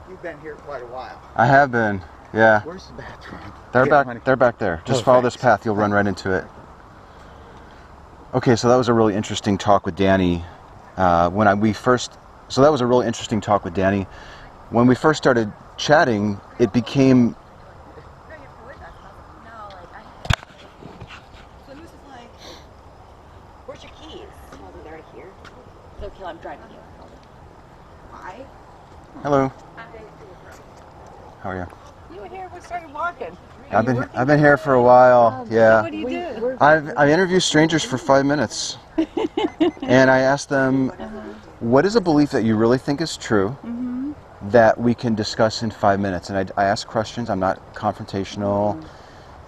You've been here quite a while. I have been, yeah. Where's the bathroom? They're back there. Just follow this path, you'll run right into it. Okay, so that was a really interesting talk with Danny. So that was a really interesting talk with Danny. When we first started chatting, it became... So who's like, where's your keys? Well, they're right here. It's okay, I'm driving you. Hi. Hello. How are you? You were here when we started walking. I've been here for a while. Yeah. What do you do? I interview strangers for 5 minutes, and I ask them, what is a belief that you really think is true that we can discuss in 5 minutes? And I ask questions. I'm not confrontational,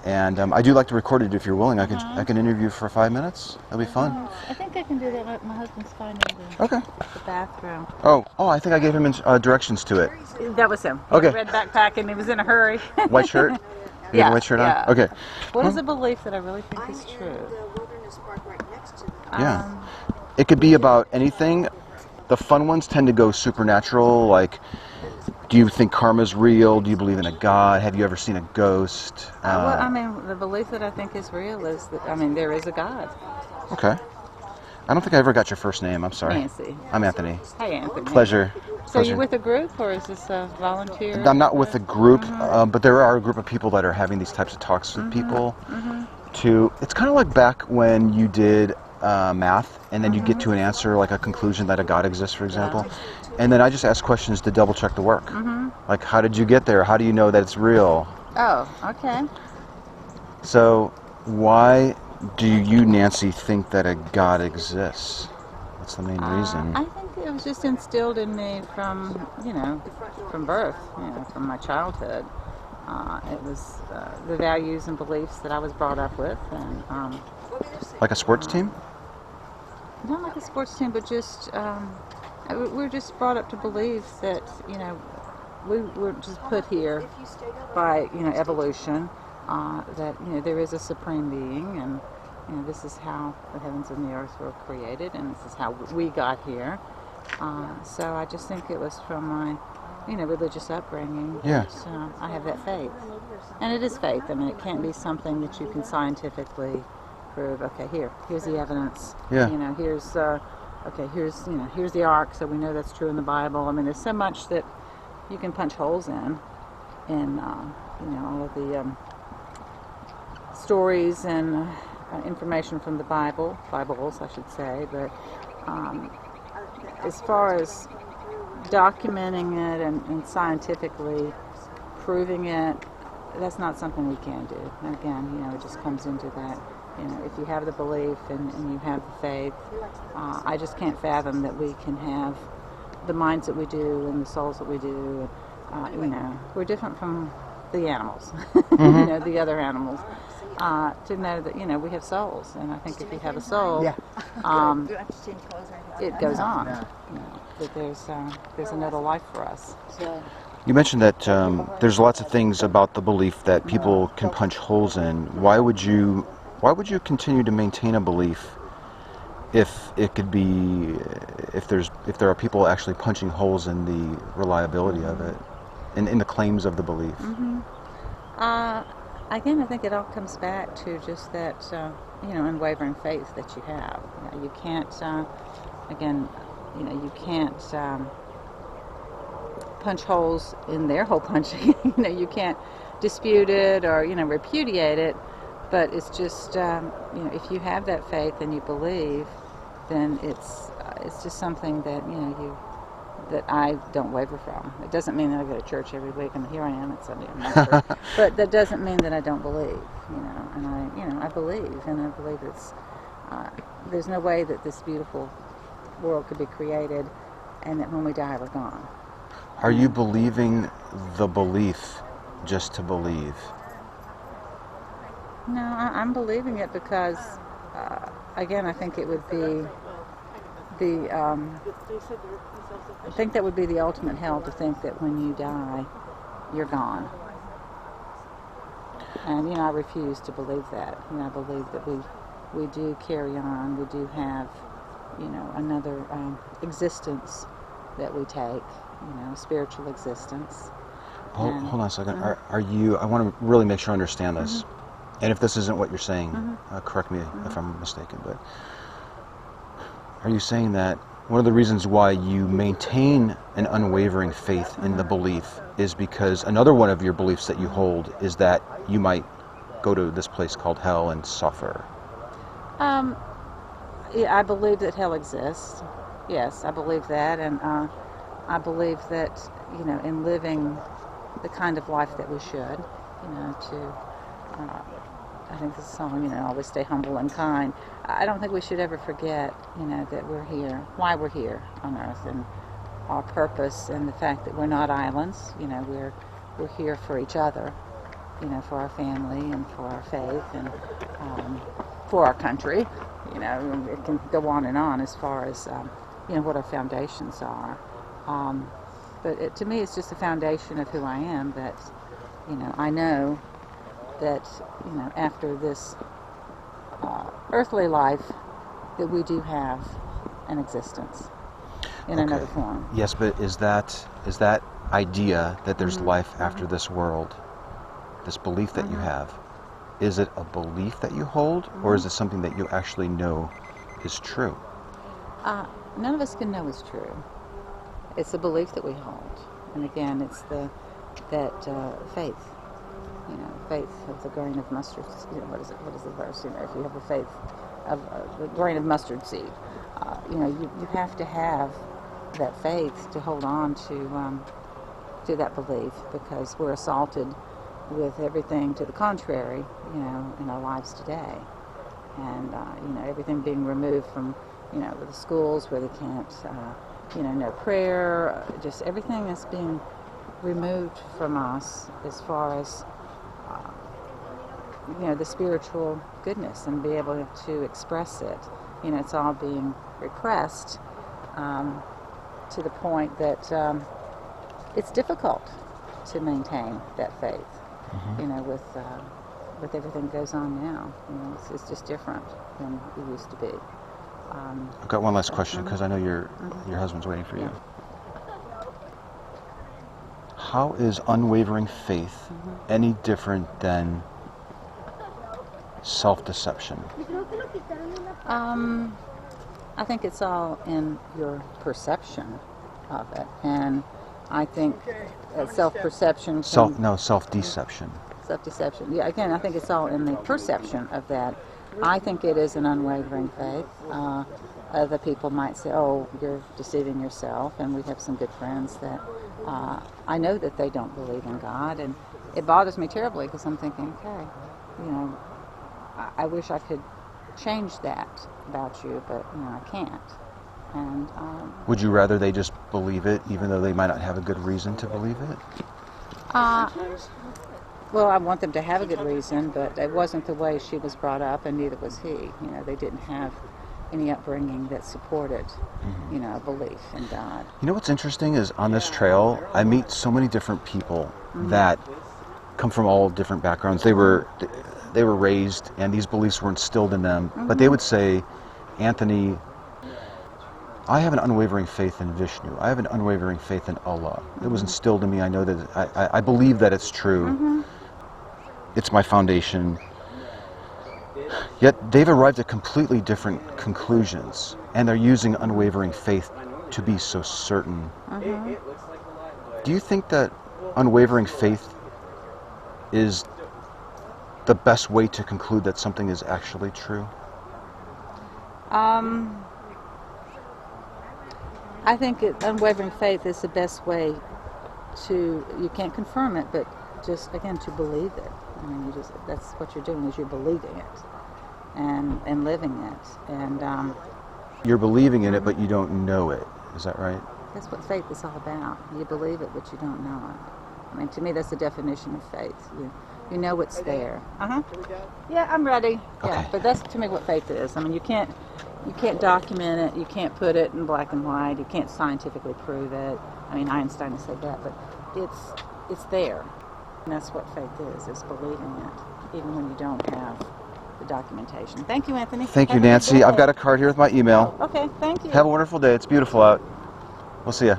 and I do like to record it if you're willing. I can interview for 5 minutes. It'll be fun. I think I can do that. My husband's finding Okay. the bathroom. Oh, I think I gave him directions to it. That was him. Okay. Red backpack, and he was in a hurry. White shirt? You have a white shirt on? Okay. What is a belief that I really think is true? Yeah. It could be about anything. The fun ones tend to go supernatural, like, do you think karma's real? Do you believe in a God? Have you ever seen a ghost? The belief that I think is real is that, there is a God. Okay. I don't think I ever got your first name. I'm sorry. Nancy. I'm Anthony. Hey, Anthony. Pleasure. So you're with a group, or is this a volunteer? I'm not with a group, but there are a group of people that are having these types of talks with people. It's kind of like back when you did math, and then you get to an answer, like a conclusion that a God exists, for example. And then I just ask questions to double check the work. Like, how did you get there? How do you know that it's real? Oh, okay. So why do you, Nancy, think that a God exists? What's the main reason? I think it was just instilled in me from birth, from my childhood. It was the values and beliefs that I was brought up with, and like a sports team? Not like a sports team, but just we're just brought up to believe that we were just put here by evolution. That there is a supreme being, and this is how the heavens and the earth were created, and this is how we got here. So I just think it was from my religious upbringing. Yeah. That, I have that faith, and it is faith. It can't be something that you can scientifically prove. Okay, here's the evidence. Yeah. Here's here's the ark, so we know that's true in the Bible. There's so much that you can punch holes in all of the stories and information from the Bibles, I should say. But as far as documenting it and scientifically proving it, that's not something we can do. And again, it just comes into that. If you have the belief and you have the faith, I just can't fathom that we can have the minds that we do and the souls that we do. We're different from the animals, the other animals. To know that we have souls, and I think if you have a soul, it goes on. That there's another life for us. So. You mentioned that there's lots of things about the belief that people can punch holes in. Why would you continue to maintain a belief if there are people actually punching holes in the reliability of it, in the claims of the belief? Again, I think it all comes back to just that, unwavering faith that you have. You can't, you can't punch holes in their hole punching. You can't dispute it or, repudiate it. But it's just, if you have that faith and you believe, then it's just something that, that I don't waver from. It doesn't mean that I go to church every week, and here I am at Sunday. I'm not sure. But that doesn't mean that I don't believe, and I believe, and I believe it's, there's no way that this beautiful world could be created, and that when we die, we're gone. Are you believing the belief just to believe? No, I'm believing it because, again, I think it would be I think that would be the ultimate hell, to think that when you die, you're gone. And, I refuse to believe that. I believe that we do carry on. We do have, another existence that we take. spiritual existence. Hold on a second. Are you? I want to really make sure I understand this. And if this isn't what you're saying, correct me if I'm mistaken. But are you saying that one of the reasons why you maintain an unwavering faith in the belief is because another one of your beliefs that you hold is that you might go to this place called hell and suffer? Yeah, I believe that hell exists. Yes, I believe that, and I believe that in living the kind of life that we should, I think this song, always stay humble and kind. I don't think we should ever forget, that we're here, why we're here on earth, and our purpose, and the fact that we're not islands. We're here for each other, for our family and for our faith and for our country. It can go on and on as far as what our foundations are. But to me, it's just the foundation of who I am. That I know that after this earthly life, that we do have an existence in another form. Yes, but is that idea that there's life after this world, this belief that you have, is it a belief that you hold, or is it something that you actually know is true? None of us can know is true. It's a belief that we hold, and again, it's that faith. Faith of the grain of mustard. What is it? What is the verse? If you have a faith of the grain of mustard seed, you have to have that faith to hold on to that belief, because we're assaulted with everything to the contrary, in our lives today, and everything being removed from, the schools where they can't, no prayer, just everything is being removed from us as far as the spiritual goodness, and be able to express it. It's all being repressed to the point that it's difficult to maintain that faith. With everything that goes on now, it's just different than it used to be. I've got one last question, because I know your husband's waiting for you. How is unwavering faith any different than self-deception? I think it's all in your perception of it, and I think self-perception. Self-deception. Self-deception. Yeah. Again, I think it's all in the perception of that. I think it is an unwavering faith. Other people might say, "Oh, you're deceiving yourself," and we have some good friends that I know that they don't believe in God, and it bothers me terribly, because I'm thinking, okay, I wish I could change that about you, but I can't. And would you rather they just believe it, even though they might not have a good reason to believe it? Well, I want them to have a good reason, but it wasn't the way she was brought up, and neither was he. They didn't have any upbringing that supported, a belief in God. What's interesting is on this trail, I meet so many different people that come from all different backgrounds. They were raised, and these beliefs were instilled in them, but they would say, Anthony, I have an unwavering faith in Vishnu. I have an unwavering faith in Allah. It was instilled in me. I know that I believe that it's true. It's my foundation. Yet they've arrived at completely different conclusions, and they're using unwavering faith to be so certain. Do you think that unwavering faith is the best way to conclude that something is actually true? I think unwavering faith is the best way to, you can't confirm it, but just, again, to believe it. That's what you're doing, is you're believing it and living it. And you're believing in it, but you don't know it. Is that right? That's what faith is all about. You believe it, but you don't know it. To me, that's the definition of faith. You know it's there. Yeah, I'm ready. Okay. Yeah, but that's to me what faith is. You can't document it. You can't put it in black and white. You can't scientifically prove it. Einstein said that, but it's there. And that's what faith is believing it, even when you don't have the documentation. Thank you, Anthony. Thank you, Nancy. I've got a card here with my email. Okay, thank you. Have a wonderful day. It's beautiful out. We'll see ya.